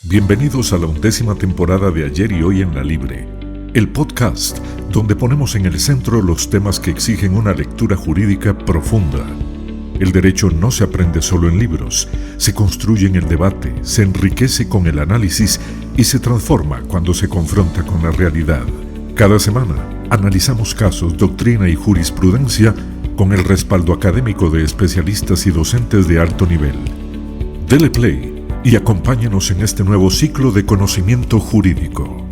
Bienvenidos a la 11ª temporada de Ayer y Hoy en la Libre, el podcast donde ponemos en el centro los temas que exigen una lectura jurídica profunda. El derecho no se aprende solo en libros, se construye en el debate, se enriquece con el análisis y se transforma cuando se confronta con la realidad. Cada semana analizamos casos, doctrina y jurisprudencia con el respaldo académico de especialistas y docentes de alto nivel. Dele play y acompáñenos en este nuevo ciclo de conocimiento jurídico.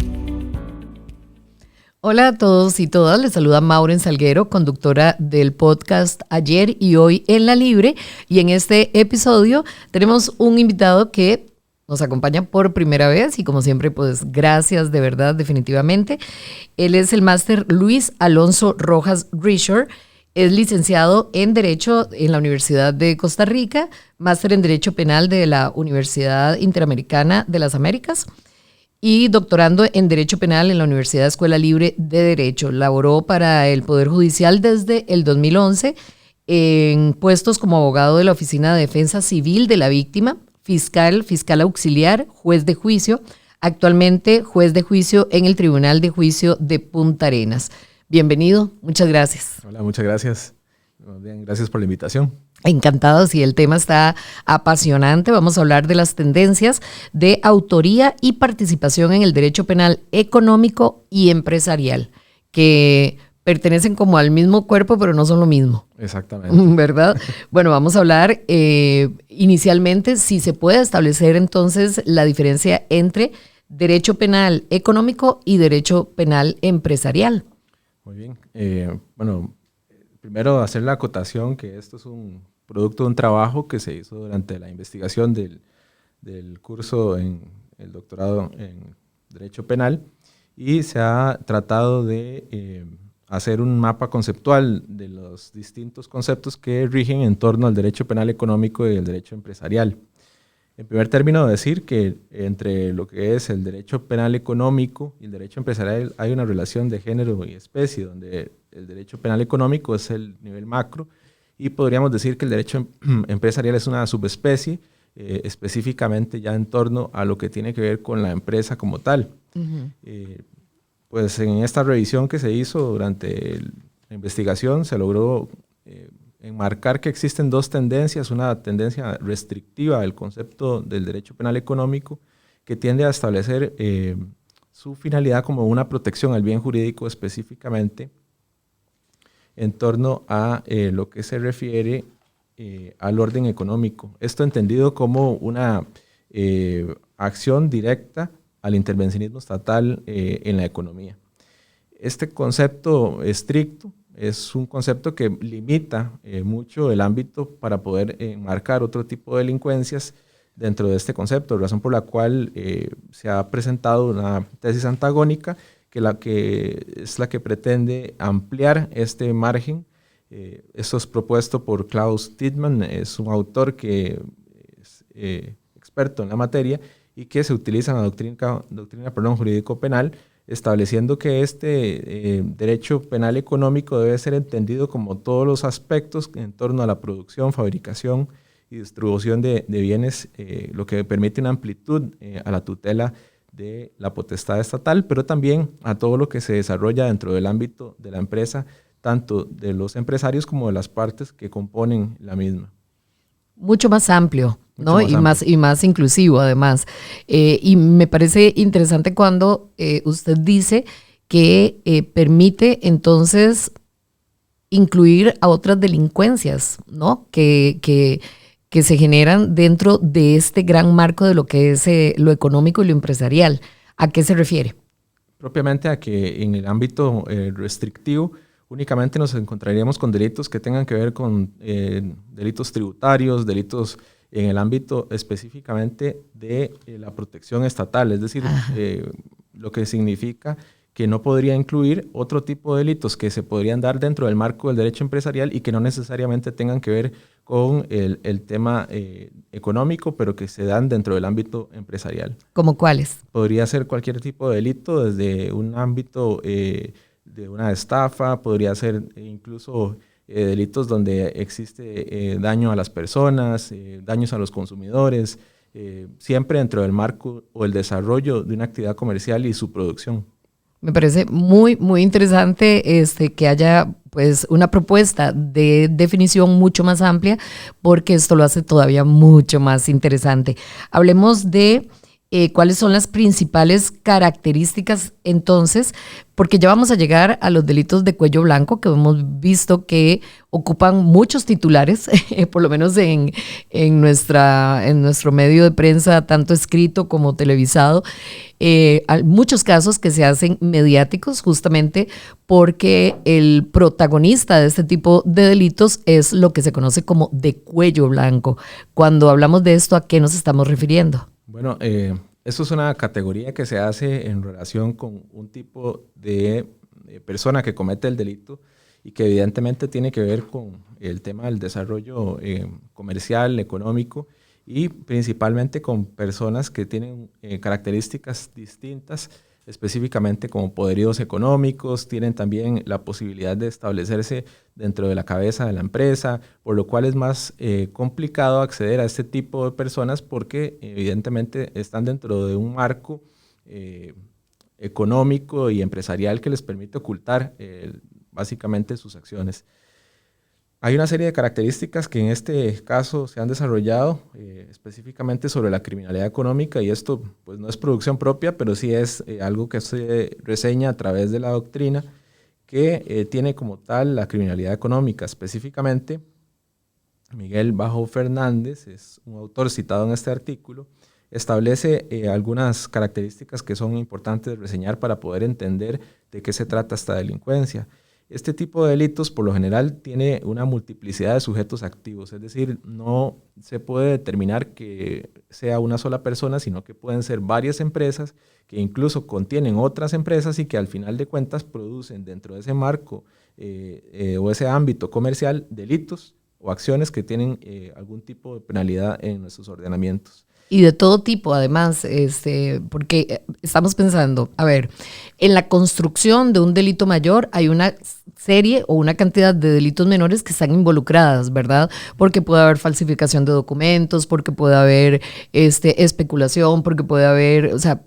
Hola a todos y todas, les saluda Maureen Salguero, conductora del podcast Ayer y Hoy en la Libre, y en este episodio tenemos un invitado que nos acompaña por primera vez y como siempre pues gracias de verdad definitivamente. Él es el máster Luis Alonso Rojas Risher, es licenciado en Derecho en la Universidad de Costa Rica, máster en Derecho Penal de la Universidad Interamericana de las Américas, y doctorando en Derecho Penal en la Universidad Escuela Libre de Derecho. Laboró para el Poder Judicial desde el 2011 en puestos como abogado de la Oficina de Defensa Civil de la Víctima, fiscal auxiliar, juez de juicio, actualmente juez de juicio en el Tribunal de Juicio de Punta Arenas. Bienvenido, muchas gracias. Hola, muchas gracias. Bien, gracias por la invitación. Encantados, y el tema está apasionante. Vamos a hablar de las tendencias de autoría y participación en el derecho penal económico y empresarial, que pertenecen como al mismo cuerpo, pero no son lo mismo. Exactamente. ¿Verdad? Bueno, vamos a hablar inicialmente si se puede establecer entonces la diferencia entre derecho penal económico y derecho penal empresarial. Muy bien. Primero hacer la acotación que esto es un producto de un trabajo que se hizo durante la investigación del curso en el doctorado en Derecho Penal, y se ha tratado de hacer un mapa conceptual de los distintos conceptos que rigen en torno al derecho penal económico y el derecho empresarial. En primer término, decir que entre lo que es el derecho penal económico y el derecho empresarial hay una relación de género y especie, donde el derecho penal económico es el nivel macro y podríamos decir que el derecho empresarial es una subespecie, específicamente ya en torno a lo que tiene que ver con la empresa como tal. Uh-huh. Pues en esta revisión que se hizo durante la investigación se logró enmarcar que existen dos tendencias: una tendencia restrictiva del concepto del derecho penal económico, que tiende a establecer su finalidad como una protección al bien jurídico, específicamente en torno a lo que se refiere al orden económico. Esto entendido como una acción directa al intervencionismo estatal en la economía. Este concepto estricto es un concepto que limita mucho el ámbito para poder enmarcar otro tipo de delincuencias dentro de este concepto, razón por la cual se ha presentado una tesis antagónica que es la que pretende ampliar este margen. Esto es propuesto por Klaus Tiedemann, es un autor que es experto en la materia y que se utiliza en la doctrina jurídico-penal, estableciendo que este derecho penal económico debe ser entendido como todos los aspectos en torno a la producción, fabricación y distribución de bienes, lo que permite una amplitud a la tutela de la potestad estatal, pero también a todo lo que se desarrolla dentro del ámbito de la empresa, tanto de los empresarios como de las partes que componen la misma. Mucho más amplio, ¿no? Y más inclusivo además. Y me parece interesante cuando usted dice que permite entonces incluir a otras delincuencias, ¿no? Que se generan dentro de este gran marco de lo que es lo económico y lo empresarial. ¿A qué se refiere? Propiamente a que en el ámbito restrictivo únicamente nos encontraríamos con delitos que tengan que ver con delitos tributarios, delitos en el ámbito específicamente de la protección estatal, es decir, lo que significa que no podría incluir otro tipo de delitos que se podrían dar dentro del marco del derecho empresarial y que no necesariamente tengan que ver con el tema económico, pero que se dan dentro del ámbito empresarial. ¿Cómo cuáles? Podría ser cualquier tipo de delito, desde un ámbito de una estafa, podría ser incluso delitos donde existe daño a las personas, daños a los consumidores, siempre dentro del marco o el desarrollo de una actividad comercial y su producción. Me parece muy, muy interesante que haya pues una propuesta de definición mucho más amplia, porque esto lo hace todavía mucho más interesante. Hablemos de cuáles son las principales características entonces, porque ya vamos a llegar a los delitos de cuello blanco, que hemos visto que ocupan muchos titulares, por lo menos en nuestro medio de prensa, tanto escrito como televisado. Hay muchos casos que se hacen mediáticos justamente porque el protagonista de este tipo de delitos es lo que se conoce como de cuello blanco. Cuando hablamos de esto, ¿a qué nos estamos refiriendo? Bueno, esto es una categoría que se hace en relación con un tipo de persona que comete el delito y que evidentemente tiene que ver con el tema del desarrollo comercial, económico, y principalmente con personas que tienen características distintas, específicamente como poderíos económicos, tienen también la posibilidad de establecerse dentro de la cabeza de la empresa, por lo cual es más complicado acceder a este tipo de personas porque evidentemente están dentro de un marco económico y empresarial que les permite ocultar básicamente sus acciones. Hay una serie de características que en este caso se han desarrollado específicamente sobre la criminalidad económica, y esto pues no es producción propia, pero sí es algo que se reseña a través de la doctrina que tiene como tal la criminalidad económica. Específicamente, Miguel Bajo Fernández, es un autor citado en este artículo, establece algunas características que son importantes de reseñar para poder entender de qué se trata esta delincuencia. Este tipo de delitos por lo general tiene una multiplicidad de sujetos activos, es decir, no se puede determinar que sea una sola persona, sino que pueden ser varias empresas que incluso contienen otras empresas y que al final de cuentas producen dentro de ese marco o ese ámbito comercial delitos o acciones que tienen algún tipo de penalidad en nuestros ordenamientos. Y de todo tipo, además, porque estamos pensando, a ver, en la construcción de un delito mayor hay una serie o una cantidad de delitos menores que están involucradas, ¿verdad? Porque puede haber falsificación de documentos, porque puede haber especulación, porque puede haber, o sea,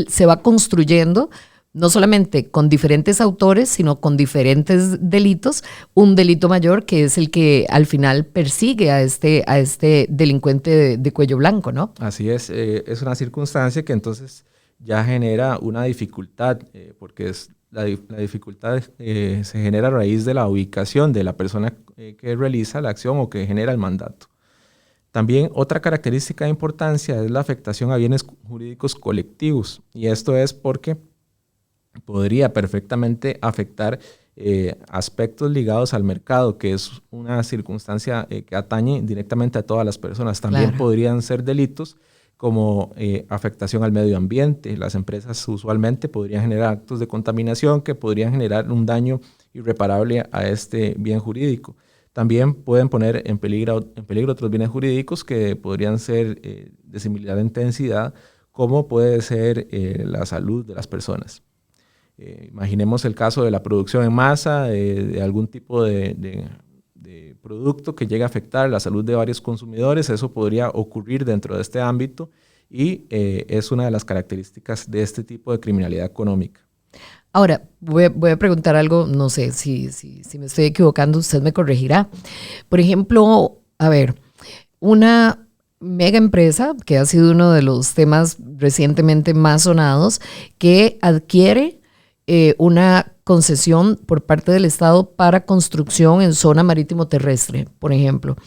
se va construyendo no solamente con diferentes autores, sino con diferentes delitos, un delito mayor que es el que al final persigue a este delincuente de cuello blanco, ¿no? Así es una circunstancia que entonces ya genera una dificultad, porque la dificultad se genera a raíz de la ubicación de la persona que realiza la acción o que genera el mandato. También otra característica de importancia es la afectación a bienes jurídicos colectivos, y esto es porque podría perfectamente afectar aspectos ligados al mercado, que es una circunstancia que atañe directamente a todas las personas. También claro, podrían ser delitos como afectación al medio ambiente. Las empresas usualmente podrían generar actos de contaminación que podrían generar un daño irreparable a este bien jurídico. También pueden poner en peligro otros bienes jurídicos que podrían ser de similar intensidad, como puede ser la salud de las personas. Imaginemos el caso de la producción en masa de algún tipo de producto que llegue a afectar la salud de varios consumidores. Eso podría ocurrir dentro de este ámbito y es una de las características de este tipo de criminalidad económica. Ahora, voy a preguntar algo, no sé si me estoy equivocando, usted me corregirá. Por ejemplo, a ver, una mega empresa, que ha sido uno de los temas recientemente más sonados, que adquiere una concesión por parte del Estado para construcción en zona marítimo terrestre, por ejemplo.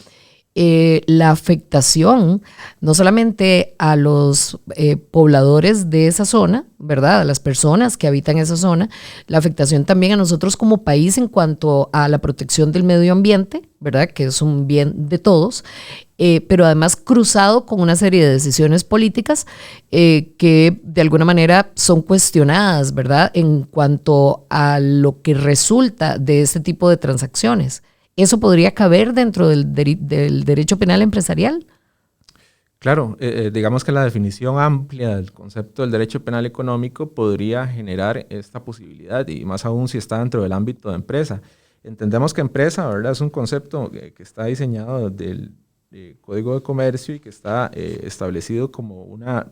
La afectación no solamente a los pobladores de esa zona, ¿verdad? A las personas que habitan esa zona, la afectación también a nosotros como país en cuanto a la protección del medio ambiente, ¿verdad? Que es un bien de todos, pero además cruzado con una serie de decisiones políticas que de alguna manera son cuestionadas, ¿verdad? En cuanto a lo que resulta de este tipo de transacciones. ¿Eso podría caber dentro del derecho penal empresarial? Claro, digamos que la definición amplia del concepto del derecho penal económico podría generar esta posibilidad, y más aún si está dentro del ámbito de empresa. Entendemos que empresa, ¿verdad?, es un concepto que está diseñado Código de Comercio y que está establecido como una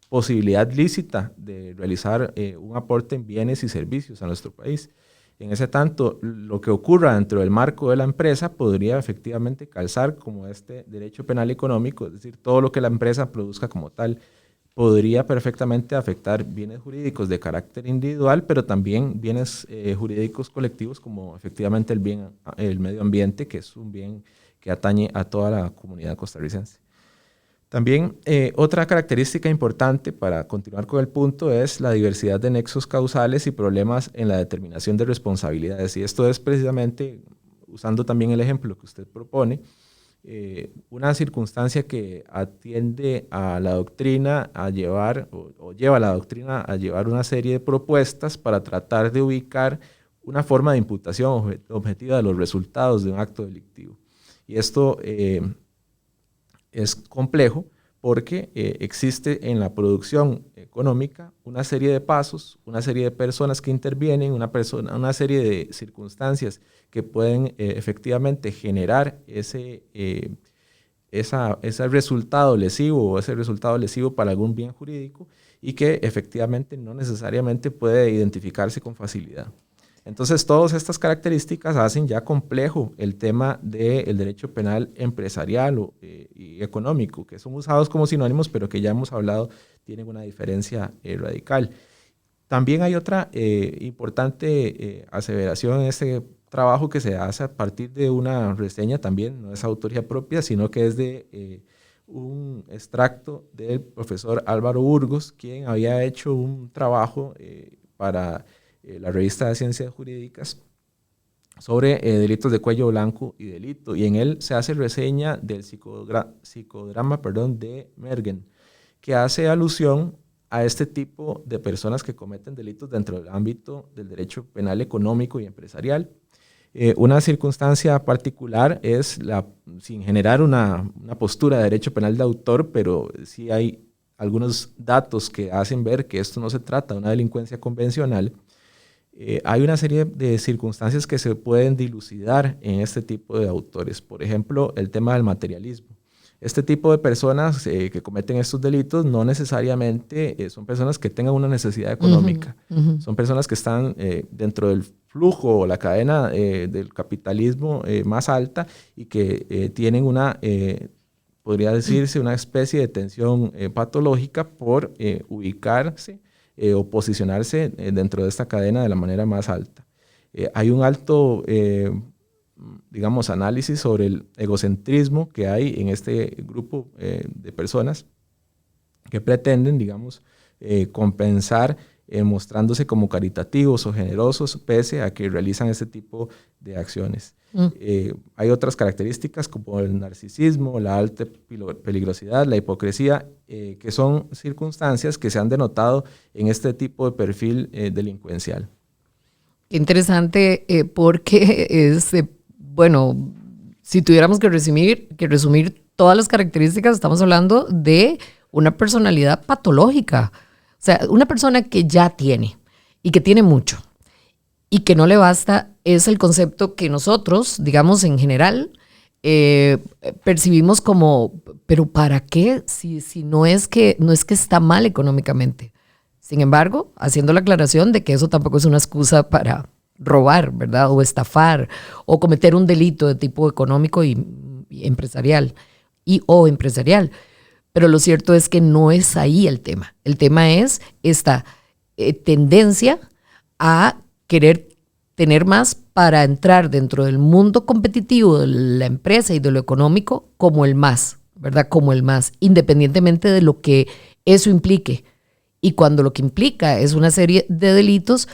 posibilidad lícita de realizar un aporte en bienes y servicios a nuestro país. En ese tanto, lo que ocurra dentro del marco de la empresa podría efectivamente calzar como este derecho penal económico, es decir, todo lo que la empresa produzca como tal podría perfectamente afectar bienes jurídicos de carácter individual, pero también bienes jurídicos colectivos como efectivamente el medio ambiente, que es un bien que atañe a toda la comunidad costarricense. También otra característica importante para continuar con el punto es la diversidad de nexos causales y problemas en la determinación de responsabilidades. Y esto es precisamente, usando también el ejemplo que usted propone, una circunstancia que atiende a la doctrina a llevar, o lleva a la doctrina a llevar una serie de propuestas para tratar de ubicar una forma de imputación objetiva de los resultados de un acto delictivo. Y esto es complejo porque existe en la producción económica una serie de pasos, una serie de personas que intervienen, una serie de circunstancias que pueden efectivamente generar ese resultado lesivo o ese resultado lesivo para algún bien jurídico y que efectivamente no necesariamente puede identificarse con facilidad. Entonces, todas estas características hacen ya complejo el tema del derecho penal empresarial y económico, que son usados como sinónimos, pero que ya hemos hablado, tienen una diferencia radical. También hay otra importante aseveración en este trabajo que se hace a partir de una reseña también, no es autoría propia, sino que es de un extracto del profesor Álvaro Burgos, quien había hecho un trabajo para la revista de Ciencias Jurídicas sobre delitos de cuello blanco y delito, y en él se hace reseña del psicodrama de Mergen, que hace alusión a este tipo de personas que cometen delitos dentro del ámbito del derecho penal económico y empresarial. Una circunstancia particular es, sin generar una postura de derecho penal de autor, pero sí hay algunos datos que hacen ver que esto no se trata de una delincuencia convencional. Hay una serie de circunstancias que se pueden dilucidar en este tipo de autores. Por ejemplo, el tema del materialismo. Este tipo de personas que cometen estos delitos no necesariamente son personas que tengan una necesidad económica. Son personas que están dentro del flujo o la cadena del capitalismo más alta y que tienen podría decirse, una especie de tensión patológica por ubicarse o posicionarse dentro de esta cadena de la manera más alta. Hay un alto, análisis sobre el egocentrismo que hay en este grupo de personas que pretenden, compensar mostrándose como caritativos o generosos pese a que realizan este tipo de acciones. Hay otras características como el narcisismo, la alta peligrosidad, la hipocresía, que son circunstancias que se han denotado en este tipo de perfil delincuencial. Qué interesante, porque si tuviéramos que resumir todas las características, estamos hablando de una personalidad patológica. O sea, una persona que ya tiene y que tiene mucho y que no le basta es el concepto que nosotros, en general, percibimos como, pero ¿para qué? Si no es que está mal económicamente. Sin embargo, haciendo la aclaración de que eso tampoco es una excusa para robar, ¿verdad? O estafar, o cometer un delito de tipo económico y empresarial, o empresarial. Pero lo cierto es que no es ahí el tema. El tema es esta tendencia a querer tener más para entrar dentro del mundo competitivo de la empresa y de lo económico como el más, ¿verdad? Como el más, independientemente de lo que eso implique. Y cuando lo que implica es una serie de delitos,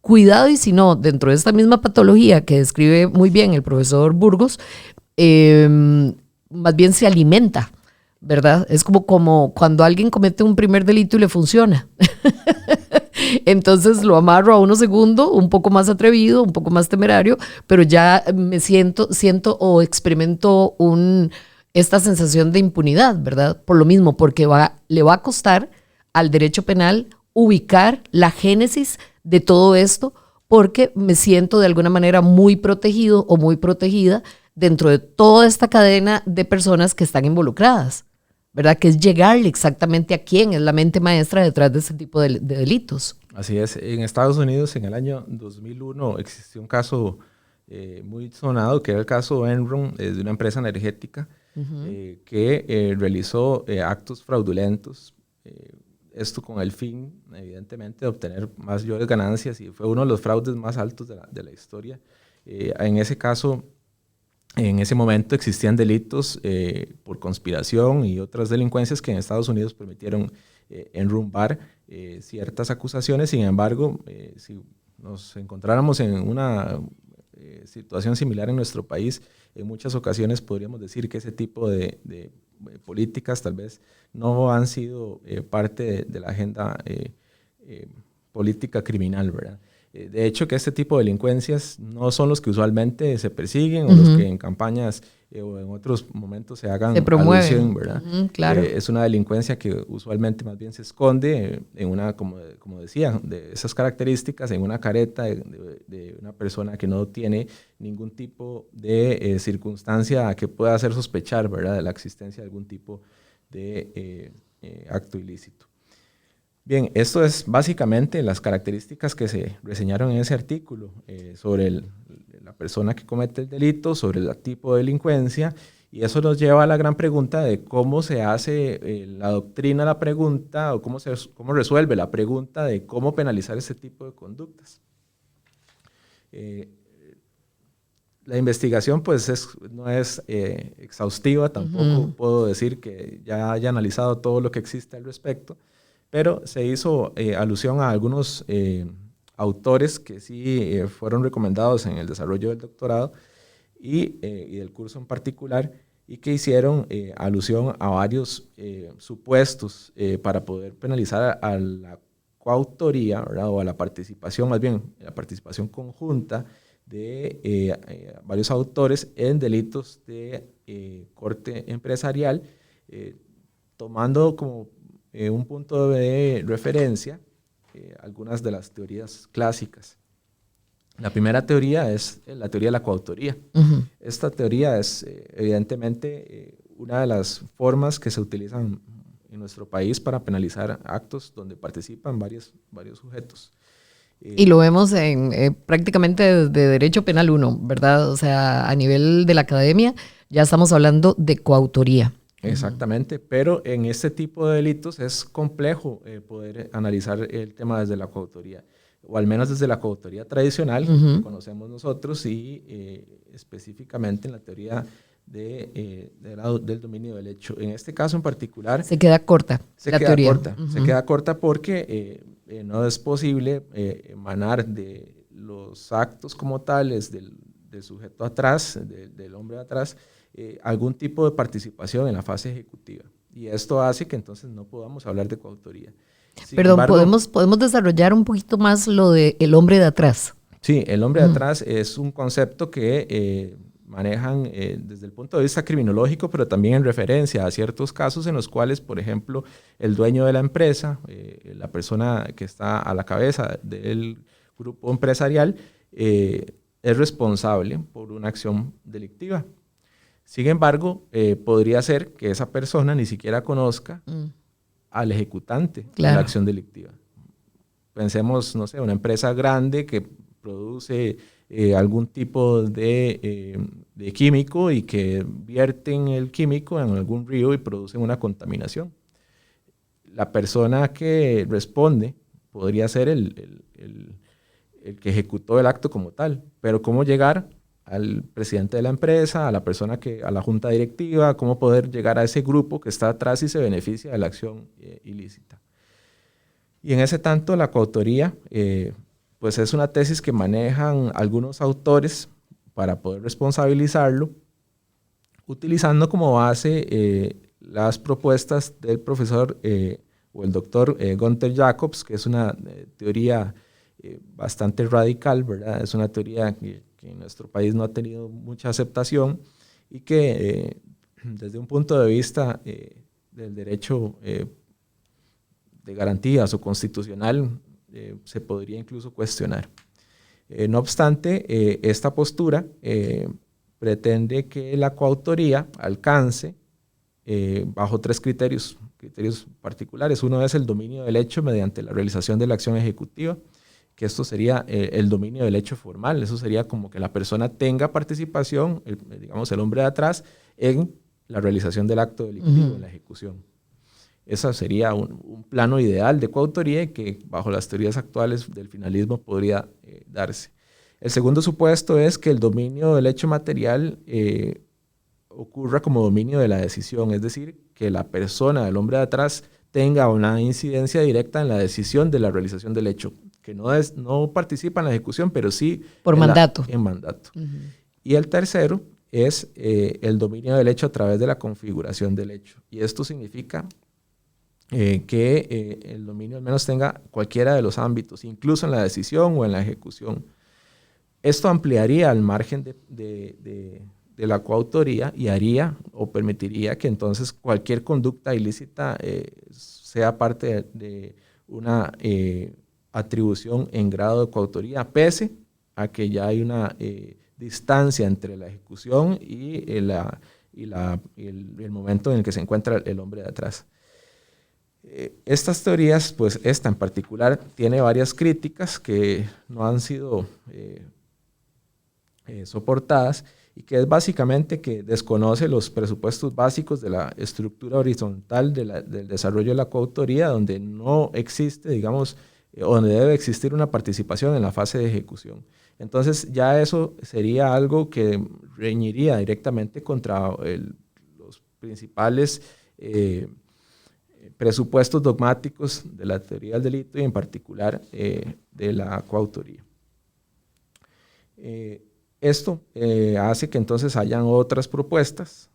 cuidado y si no, dentro de esta misma patología que describe muy bien el profesor Burgos, más bien se alimenta, ¿verdad? Es como cuando alguien comete un primer delito y le funciona. Entonces lo amarro a uno segundo, un poco más atrevido, un poco más temerario, pero ya me siento o experimento esta sensación de impunidad, ¿verdad? Por lo mismo, porque le va a costar al derecho penal ubicar la génesis de todo esto, porque me siento de alguna manera muy protegido o muy protegida dentro de toda esta cadena de personas que están involucradas, ¿verdad? Que es llegarle exactamente a quién es la mente maestra detrás de ese tipo de delitos. Así es. En Estados Unidos, en el año 2001, existió un caso muy sonado, que era el caso Enron, de una empresa energética que realizó actos fraudulentos. Esto con el fin, evidentemente, de obtener mayores ganancias, y fue uno de los fraudes más altos de la historia. En ese caso, en ese momento existían delitos por conspiración y otras delincuencias que en Estados Unidos permitieron enrumbar ciertas acusaciones. Sin embargo, si nos encontráramos en una situación similar en nuestro país, en muchas ocasiones podríamos decir que ese tipo de políticas tal vez no han sido parte de la agenda política criminal, ¿verdad? De hecho, que este tipo de delincuencias no son los que usualmente se persiguen o los que en campañas o en otros momentos se hagan alusión, ¿verdad? Claro. Es una delincuencia que usualmente más bien se esconde en una, como decía, de esas características, en una careta de una persona que no tiene ningún tipo de circunstancia que pueda hacer sospechar, ¿verdad?, de la existencia de algún tipo de acto ilícito. Bien, esto es básicamente las características que se reseñaron en ese artículo sobre la persona que comete el delito, sobre el tipo de delincuencia, y eso nos lleva a la gran pregunta de cómo se hace la doctrina la pregunta, o cómo resuelve la pregunta de cómo penalizar este tipo de conductas. La investigación pues no es exhaustiva, tampoco puedo decir que ya haya analizado todo lo que existe al respecto, pero se hizo alusión a algunos autores que sí fueron recomendados en el desarrollo del doctorado y del curso en particular, y que hicieron alusión a varios supuestos para poder penalizar a la coautoría, ¿verdad?, o a la participación, más bien la participación conjunta de varios autores en delitos de corte empresarial, tomando como un punto de referencia algunas de las teorías clásicas. La primera teoría es la teoría de la coautoría. Esta teoría es evidentemente una de las formas que se utilizan en nuestro país para penalizar actos donde participan varios sujetos. Y lo vemos en prácticamente de Derecho Penal 1, ¿verdad? O sea, a nivel de la academia ya estamos hablando de coautoría. Exactamente, pero en este tipo de delitos es complejo poder analizar el tema desde la coautoría, o al menos desde la coautoría tradicional que conocemos nosotros, y específicamente en la teoría del dominio del hecho. En este caso en particular... Se queda corta la teoría. Se queda corta porque no es posible emanar de los actos como tales del sujeto atrás, del hombre atrás, algún tipo de participación en la fase ejecutiva. Y esto hace que entonces no podamos hablar de coautoría. Perdón, ¿podemos desarrollar un poquito más lo de el hombre de atrás? Sí, el hombre de atrás es un concepto que manejan desde el punto de vista criminológico, pero también en referencia a ciertos casos en los cuales, por ejemplo, el dueño de la empresa, la persona que está a la cabeza del grupo empresarial, es responsable por una acción delictiva. Sin embargo, podría ser que esa persona ni siquiera conozca al ejecutante de la acción delictiva. Pensemos, no sé, una empresa grande que produce algún tipo de químico y que vierten el químico en algún río y producen una contaminación. La persona que responde podría ser el que ejecutó el acto como tal, pero ¿cómo llegar al presidente de la empresa, a la persona a la junta directiva, cómo poder llegar a ese grupo que está atrás y se beneficia de la acción ilícita? Y en ese tanto la coautoría pues es una tesis que manejan algunos autores para poder responsabilizarlo, utilizando como base las propuestas del profesor o el doctor Gunther Jacobs, que es una teoría bastante radical, ¿verdad? Es una teoría que en nuestro país no ha tenido mucha aceptación y que desde un punto de vista del derecho de garantías o constitucional se podría incluso cuestionar. No obstante, esta postura pretende que la coautoría alcance bajo 3 criterios particulares. Uno es el dominio del hecho mediante la realización de la acción ejecutiva, que esto sería el dominio del hecho formal. Eso sería como que la persona tenga participación, digamos el hombre de atrás, en la realización del acto delictivo, en la ejecución. Ese sería un plano ideal de coautoría y que bajo las teorías actuales del finalismo podría darse. El segundo supuesto es que el dominio del hecho material ocurra como dominio de la decisión, es decir, que la persona, el hombre de atrás, tenga una incidencia directa en la decisión de la realización del hecho, que no participa en la ejecución, pero sí por mandato. En mandato. Y el tercero es el dominio del hecho a través de la configuración del hecho. Y esto significa que el dominio al menos tenga cualquiera de los ámbitos, incluso en la decisión o en la ejecución. Esto ampliaría el margen de la coautoría y haría o permitiría que entonces cualquier conducta ilícita sea parte de una atribución en grado de coautoría, pese a que ya hay una distancia entre la ejecución y el momento en el que se encuentra el hombre de atrás. Estas teorías, pues esta en particular, tiene varias críticas que no han sido soportadas, y que es básicamente que desconoce los presupuestos básicos de la estructura horizontal del desarrollo de la coautoría, donde no existe, digamos, donde debe existir una participación en la fase de ejecución. Entonces ya eso sería algo que reñiría directamente contra los principales presupuestos dogmáticos de la teoría del delito y en particular de la coautoría. Esto hace que entonces hayan otras propuestas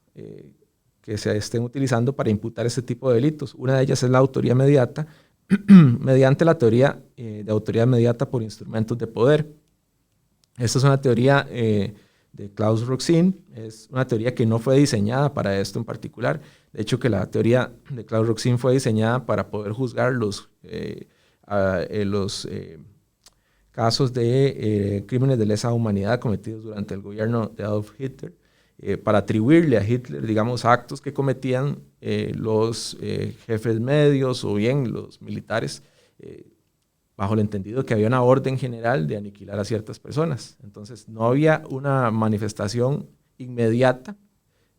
que se estén utilizando para imputar este tipo de delitos. Una de ellas es la autoría mediata, mediante la teoría de autoría mediata por instrumentos de poder. Esta es una teoría de Klaus Roxin, es una teoría que no fue diseñada para esto en particular. De hecho, que la teoría de Klaus Roxin fue diseñada para poder juzgar los casos de crímenes de lesa humanidad cometidos durante el gobierno de Adolf Hitler, para atribuirle a Hitler, digamos, actos que cometían los jefes medios o bien los militares, bajo el entendido que había una orden general de aniquilar a ciertas personas. Entonces, no había una manifestación inmediata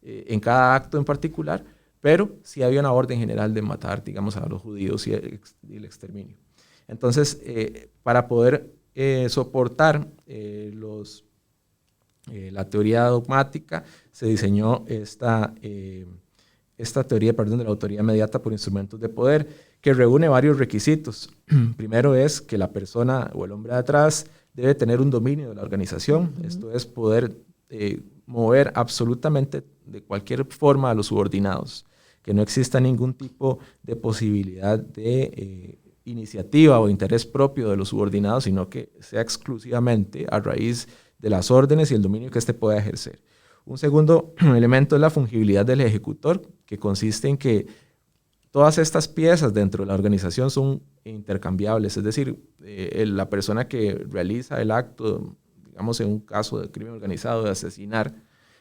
en cada acto en particular, pero sí había una orden general de matar, digamos, a los judíos y el exterminio. Entonces, para poder soportar la teoría dogmática, se diseñó esta teoría de la autoría mediata por instrumentos de poder, que reúne varios requisitos. Primero es que la persona o el hombre de atrás debe tener un dominio de la organización, esto es poder mover absolutamente de cualquier forma a los subordinados, que no exista ningún tipo de posibilidad de iniciativa o interés propio de los subordinados, sino que sea exclusivamente a raíz de las órdenes y el dominio que éste pueda ejercer. Un segundo elemento es la fungibilidad del ejecutor, que consiste en que todas estas piezas dentro de la organización son intercambiables, es decir, la persona que realiza el acto, digamos en un caso de crimen organizado, de asesinar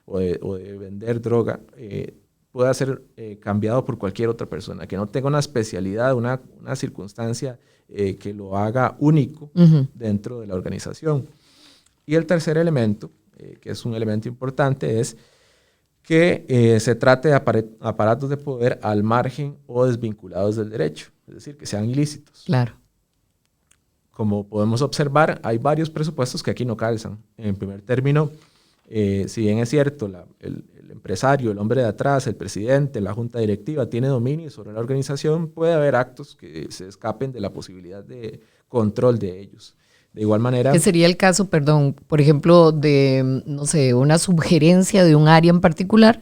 o de vender droga, pueda ser cambiado por cualquier otra persona, que no tenga una especialidad, una circunstancia que lo haga único dentro de la organización. Y el tercer elemento, que es un elemento importante, es que se trate de aparatos de poder al margen o desvinculados del derecho, es decir, que sean ilícitos. Claro. Como podemos observar, hay varios presupuestos que aquí no calzan. En primer término, si bien es cierto, el empresario, el hombre de atrás, el presidente, la junta directiva tiene dominio sobre la organización, puede haber actos que se escapen de la posibilidad de control de ellos. De igual manera... ¿Qué sería el caso, perdón, por ejemplo, de, no sé, una sugerencia de un área en particular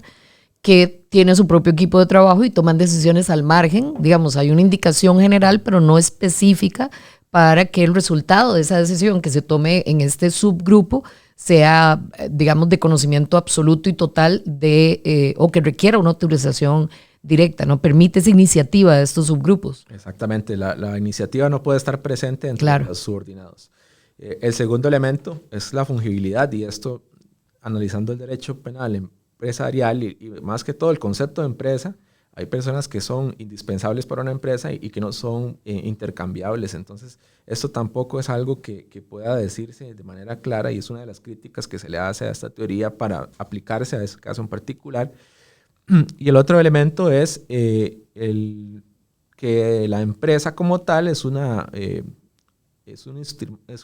que tiene su propio equipo de trabajo y toman decisiones al margen? Digamos, hay una indicación general, pero no específica para que el resultado de esa decisión que se tome en este subgrupo sea, digamos, de conocimiento absoluto y total o que requiera una autorización directa, ¿no? Permite esa iniciativa de estos subgrupos. Exactamente, la iniciativa no puede estar presente entre los subordinados. El segundo elemento es la fungibilidad, y esto analizando el derecho penal empresarial y más que todo el concepto de empresa, hay personas que son indispensables para una empresa y que no son intercambiables. Entonces, esto tampoco es algo que pueda decirse de manera clara y es una de las críticas que se le hace a esta teoría para aplicarse a ese caso en particular. Y el otro elemento es que la empresa como tal es un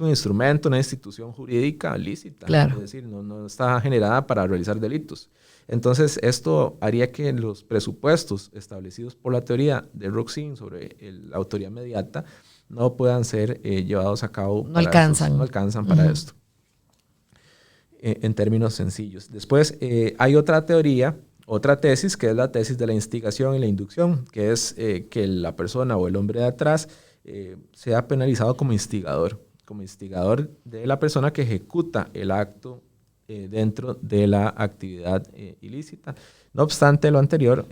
instrumento, una institución jurídica lícita. Claro. Es decir, no está generada para realizar delitos. Entonces, esto haría que los presupuestos establecidos por la teoría de Roxin sobre la autoría inmediata no puedan ser llevados a cabo. No alcanzan. No alcanzan para esto. En términos sencillos. Después, hay otra teoría, otra tesis, que es la tesis de la instigación y la inducción, que es que la persona o el hombre de atrás sea penalizado como instigador de la persona que ejecuta el acto dentro de la actividad ilícita. No obstante lo anterior,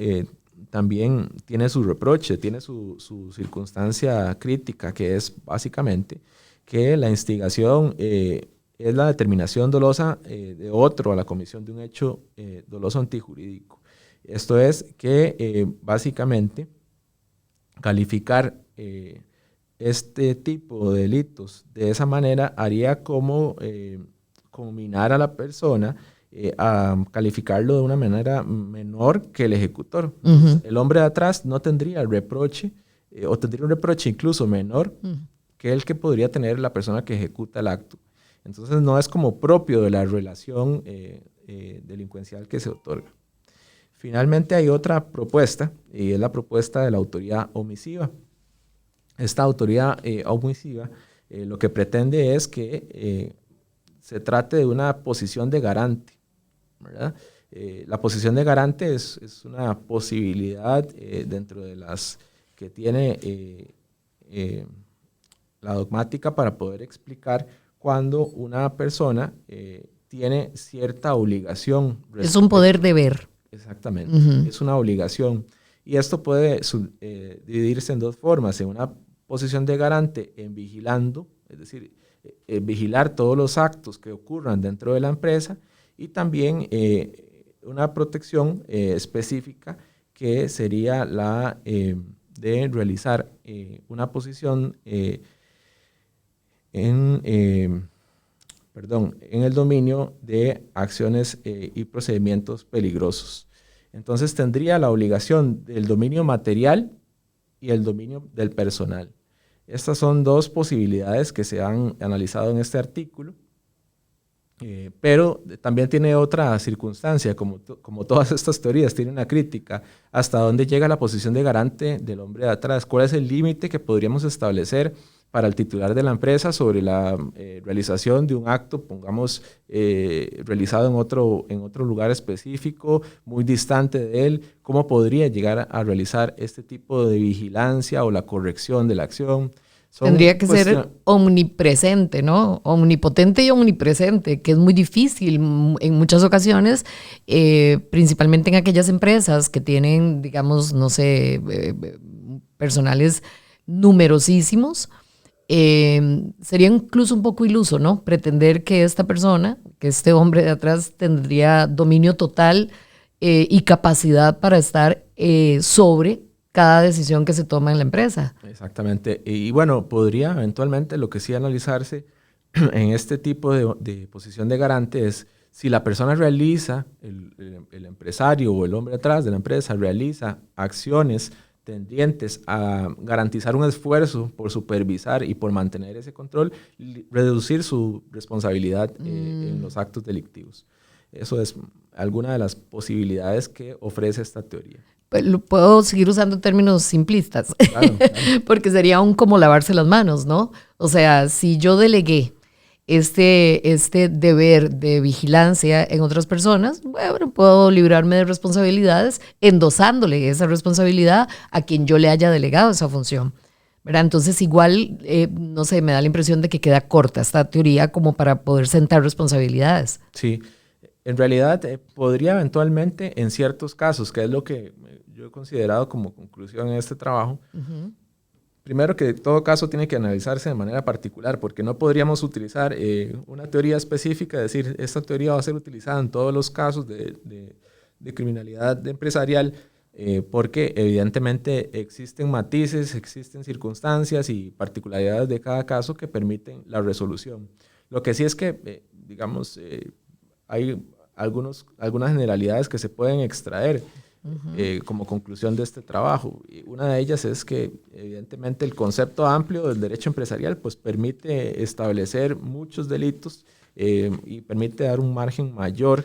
también tiene su reproche, tiene su circunstancia crítica, que es básicamente que la instigación es la determinación dolosa de otro a la comisión de un hecho doloso antijurídico. Esto es que básicamente calificar este tipo de delitos de esa manera haría como combinar a la persona a calificarlo de una manera menor que el ejecutor. Uh-huh. El hombre de atrás no tendría el reproche o tendría un reproche incluso menor que el que podría tener la persona que ejecuta el acto. Entonces no es como propio de la relación delincuencial que se otorga. Finalmente hay otra propuesta y es la propuesta de la autoría omisiva. Esta autoría omisiva lo que pretende es que se trate de una posición de garante, ¿verdad? La posición de garante es una posibilidad dentro de las que tiene la dogmática para poder explicar cuando una persona tiene cierta obligación. Es un poder deber. Exactamente, es una obligación. Y esto puede dividirse en dos formas, en una posición de garante en vigilando, es decir, vigilar todos los actos que ocurran dentro de la empresa y también una protección específica que sería la de realizar una posición en el dominio de acciones y procedimientos peligrosos. Entonces tendría la obligación del dominio material y el dominio del personal. Estas son dos posibilidades que se han analizado en este artículo, pero también tiene otra circunstancia, como todas estas teorías, tiene una crítica. ¿Hasta dónde llega la posición de garante del hombre de atrás? ¿Cuál es el límite que podríamos establecer para el titular de la empresa sobre la realización de un acto, pongamos, realizado en otro lugar específico, muy distante de él? ¿Cómo podría llegar a realizar este tipo de vigilancia o la corrección de la acción? Tendría que ser omnipresente, ¿no? Omnipotente y omnipresente, que es muy difícil en muchas ocasiones, principalmente en aquellas empresas que tienen, digamos, no sé, personales numerosísimos. Sería incluso un poco iluso, ¿no? Pretender que esta persona, que este hombre de atrás tendría dominio total y capacidad para estar sobre cada decisión que se toma en la empresa. Exactamente. Y bueno, podría eventualmente, lo que sí analizarse en este tipo de posición de garante es si la persona realiza, el empresario o el hombre atrás de la empresa realiza acciones tendientes a garantizar un esfuerzo por supervisar y por mantener ese control, reducir su responsabilidad en los actos delictivos. Eso es alguna de las posibilidades que ofrece esta teoría. Puedo seguir usando términos simplistas, claro. Porque sería aún como lavarse las manos, ¿no? O sea, si yo delegué este deber de vigilancia en otras personas, bueno, puedo librarme de responsabilidades endosándole esa responsabilidad a quien yo le haya delegado esa función, ¿verdad? Entonces igual, no sé, me da la impresión de que queda corta esta teoría como para poder sentar responsabilidades. Sí, en realidad podría eventualmente en ciertos casos, que es lo que yo he considerado como conclusión en este trabajo, primero que todo caso tiene que analizarse de manera particular, porque no podríamos utilizar una teoría específica, es decir, esta teoría va a ser utilizada en todos los casos de criminalidad empresarial, porque evidentemente existen matices, existen circunstancias y particularidades de cada caso que permiten la resolución. Lo que sí es que, digamos, hay algunas generalidades que se pueden extraer como conclusión de este trabajo. Y una de ellas es que evidentemente el concepto amplio del derecho empresarial pues permite establecer muchos delitos y permite dar un margen mayor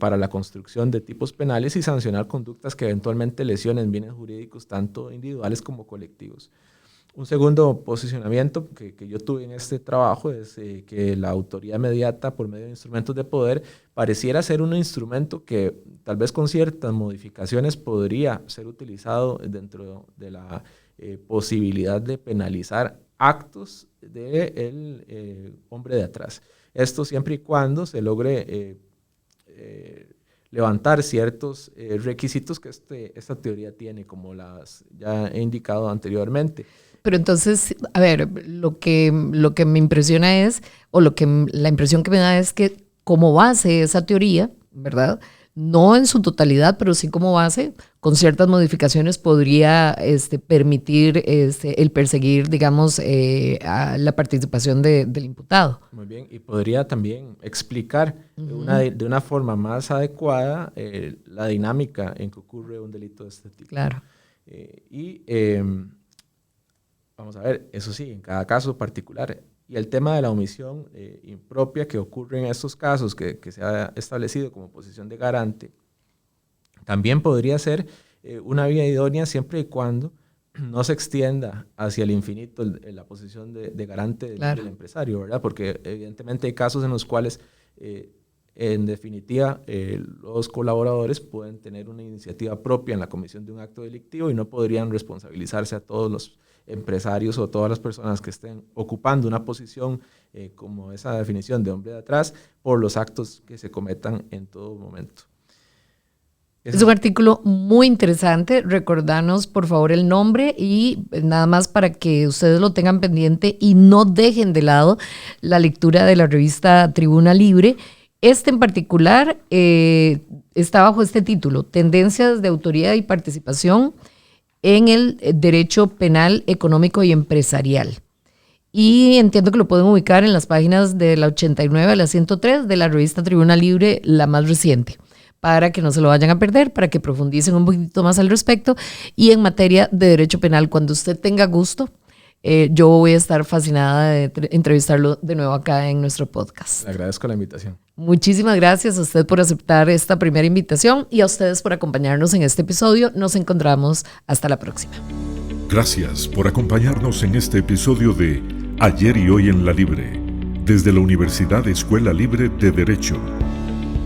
para la construcción de tipos penales y sancionar conductas que eventualmente lesionen bienes jurídicos tanto individuales como colectivos. Un segundo posicionamiento que yo tuve en este trabajo es que la autoría mediata por medio de instrumentos de poder pareciera ser un instrumento que tal vez con ciertas modificaciones podría ser utilizado dentro de la posibilidad de penalizar actos del hombre de atrás. Esto siempre y cuando se logre levantar ciertos requisitos que esta teoría tiene, como las ya he indicado anteriormente. Pero entonces, a ver, lo que me impresiona es, o la impresión que me da es que como base esa teoría, ¿verdad? No en su totalidad, pero sí como base, con ciertas modificaciones podría permitir el perseguir, digamos, a la participación del imputado. Muy bien, y podría también explicar de una forma más adecuada la dinámica en que ocurre un delito de este tipo. Claro. Vamos a ver, eso sí, en cada caso particular. Y el tema de la omisión impropia que ocurre en estos casos, que se ha establecido como posición de garante, también podría ser una vía idónea siempre y cuando no se extienda hacia el infinito la posición de garante del empresario, ¿verdad? Porque evidentemente hay casos en los cuales, en definitiva, los colaboradores pueden tener una iniciativa propia en la comisión de un acto delictivo y no podrían responsabilizarse a todos los empresarios o todas las personas que estén ocupando una posición como esa definición de hombre de atrás por los actos que se cometan en todo momento. Es un artículo muy interesante. Recordanos por favor el nombre y nada más para que ustedes lo tengan pendiente y no dejen de lado la lectura de la revista Tribuna Libre. En particular está bajo este título, Tendencias de autoría y participación en el derecho penal, económico y empresarial. Y entiendo que lo pueden ubicar en las páginas de la 89 a la 103 de la revista Tribuna Libre, la más reciente, para que no se lo vayan a perder, para que profundicen un poquito más al respecto. Y en materia de derecho penal, cuando usted tenga gusto, yo voy a estar fascinada de entrevistarlo de nuevo acá en nuestro podcast. Le agradezco la invitación. Muchísimas gracias a usted por aceptar esta primera invitación y a ustedes por acompañarnos en este episodio. Nos encontramos hasta la próxima. Gracias por acompañarnos en este episodio de Ayer y Hoy en la Libre, desde la Universidad Escuela Libre de Derecho.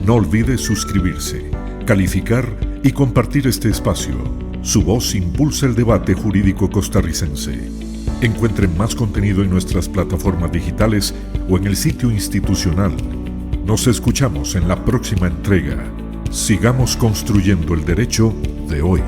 No olvide suscribirse, calificar y compartir este espacio. Su voz impulsa el debate jurídico costarricense. Encuentren más contenido en nuestras plataformas digitales o en el sitio institucional. Nos escuchamos en la próxima entrega. Sigamos construyendo el derecho de hoy.